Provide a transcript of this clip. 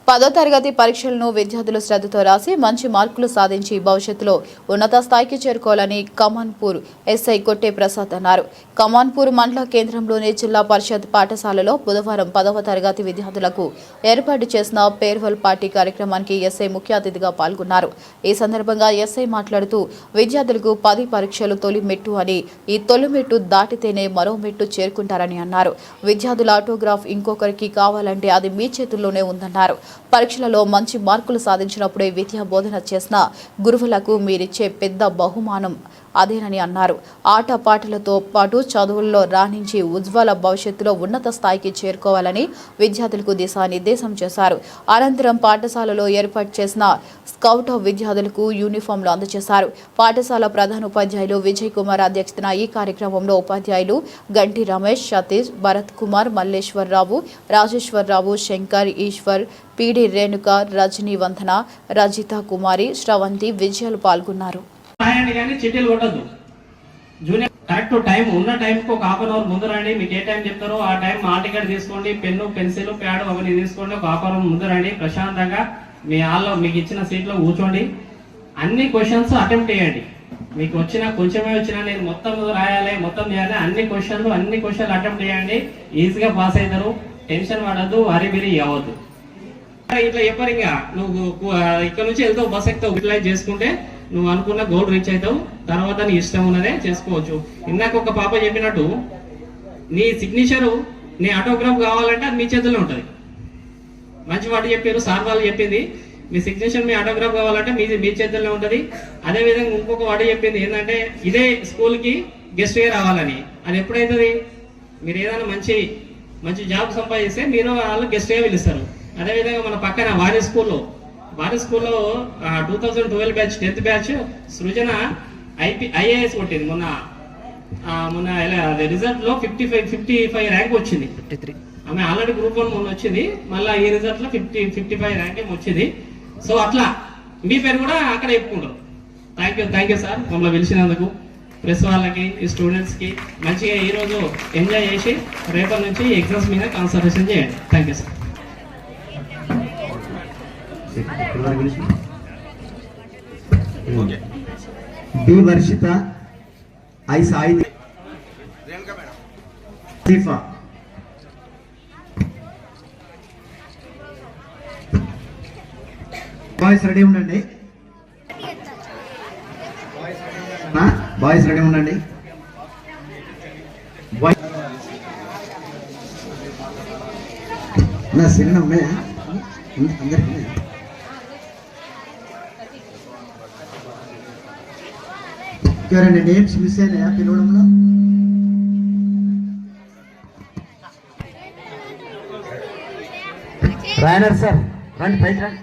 10వ తరగతి పరీక్షలను విద్యార్థులు శ్రద్ధతో రాసి మంచి మార్కులు సాధించి భవిష్యత్తులో ఉన్నత స్థాయికి చేరుకోవాలని కమాన్పూర్ ఎస్ఐ కొట్టే ప్రసాద్ అన్నారు. కమాన్పూర్ మండల కేంద్రంలోని జిల్లా పరిషత్ పాఠశాలలో బుధవారం 10వ తరగతి విద్యార్థులకు ఏర్పాటు చేసిన పేర్వెల్ పార్టీ కార్యక్రమానికి ఎస్ఐ ముఖ్య అతిథిగా పాల్గొన్నారు. ఈ సందర్భంగా ఎస్ఐ మాట్లాడుతూ విద్యార్థులకు 10 పరీక్షలు తొలి మెట్టు అని, ఈ తొలి మెట్టు దాటితేనే మరో మెట్టు చేరుకుంటారని అన్నారు. విద్యార్థుల ఆటోగ్రాఫ్ ఇంకొకరికి కావాలంటే అది మీ చేతుల్లోనే ఉందన్నారు. పరీక్షలలో మంచి మార్కులు సాధించినప్పుడే విద్యా బోధన చేసిన గురువులకు మీరిచ్చే పెద్ద బహుమానం అదేనని అన్నారు. ఆట పాటలతో పాటు చదువుల్లో రాణించి ఉజ్వల భవిష్యత్తులో ఉన్నత స్థాయికి చేరుకోవాలని విద్యార్థులకు దిశానిర్దేశం చేశారు. అనంతరం పాఠశాలలో ఏర్పాటు చేసిన స్కౌట్ విద్యార్థులకు యూనిఫామ్లు అందజేశారు. పాఠశాల ప్రధాన ఉపాధ్యాయులు విజయ్ కుమార్ అధ్యక్షతన ఈ కార్యక్రమంలో ఉపాధ్యాయులు గంటి రమేష్, సతీష్, భరత్ కుమార్, మల్లేశ్వరరావు, రాజేశ్వరరావు, శంకర్, ఈశ్వర్, పీడి రేణుక, రజనీ వందన, రజిత కుమారి, శ్రవంతి, విజయాలు పాల్గొన్నారు. చిట్టీలు కొట్టద్దు. జూనియర్ కరెక్ట్ టైం ఉన్న టైంకి ఒక హాఫ్ అన్ అవర్ ముందు రండి. మీకు ఏ టైం చెప్తారో ఆ టైం హాల్ టికెట్ తీసుకోండి. పెన్ను, పెన్సిల్, ప్యాడ్ అవన్నీ తీసుకోండి. ఒక హాఫ్ అన్ అవర్ ముందు రండి. ప్రశాంతంగా మీ హాల్లో మీకు ఇచ్చిన సీట్లో కూర్చోండి. అన్ని క్వశ్చన్స్ అటెంప్ట్ చేయండి. మీకు వచ్చిన కొంచెమే వచ్చినా నేను మొత్తం రాయాలి, మొత్తం చేయాలి. అన్ని క్వశ్చన్లు అటెంప్ట్ చేయండి. ఈజీగా పాస్ అవుతారు. టెన్షన్ పడద్దు, వరిబిరి అవ్వద్దు. ఇట్లా చెప్పరు, ఇంకా నువ్వు ఇక్కడ నుంచి వెళ్తావు, బస్ ఎక్కుతావు, యూటిలైజ్ చేసుకుంటే నువ్వు అనుకున్న గోల్ రీచ్ అవుతావు. తర్వాత నీ ఇష్టం ఉన్నదే చేసుకోవచ్చు. ఇందాక ఒక పాప చెప్పినట్టు నీ సిగ్నేచరు, నీ ఆటోగ్రాఫ్ కావాలంటే అది మీ చేతుల్లో ఉంటుంది. మంచి వాటి చెప్పారు, సార్ వాళ్ళు చెప్పింది. మీ సిగ్నేచర్, మీ ఆటోగ్రాఫ్ కావాలంటే మీ చేతుల్లో ఉంటుంది. అదేవిధంగా ఇంకొక వాటి చెప్పింది ఏంటంటే ఇదే స్కూల్కి గెస్ట్ గా రావాలని. అది ఎప్పుడైతుంది? మీరు ఏదైనా మంచి జాబ్ సంపాదిస్తే మీరు వాళ్ళు గెస్ట్ గా పిలుస్తారు. అదేవిధంగా మన పక్కన వారి స్కూల్లో 2012 బ్యాచ్ 10th బ్యాచ్ సృజన ఐఏఎస్ కొట్టింది. మొన్న రిజల్ట్ లో 55 ర్యాంక్ వచ్చింది. ఆమె ఆల్రెడీ గ్రూప్ 1 మొన్న వచ్చింది. మళ్ళీ ఈ రిజల్ట్ లో 55 ర్యాంక్ వచ్చింది. సో అట్లా మీ పేరు కూడా అక్కడ చెప్పుకుంటారు. థ్యాంక్ యూ సార్ మమ్మల్ని పిలిచినందుకు. ప్రెస్ వాళ్ళకి, ఈ స్టూడెంట్స్ కి మంచిగా ఈ రోజు ఎంజాయ్ చేసి రేపటి నుంచి ఎగ్జామ్స్ మీద కాన్సన్ట్రేషన్ చేయండి. Thank you sir. B Varshita, I Sai, Sifa, boys ready ఉండండి. బాయ్స్ రెడీ ఉండండి. నా సినిమా ఉన్నాయా అందరికీ? ఎవరైనా నేమ్స్ మిస్ అయినాయా పిలవడంలో? రాయనర్ సార్ రండి, పైకి రండి.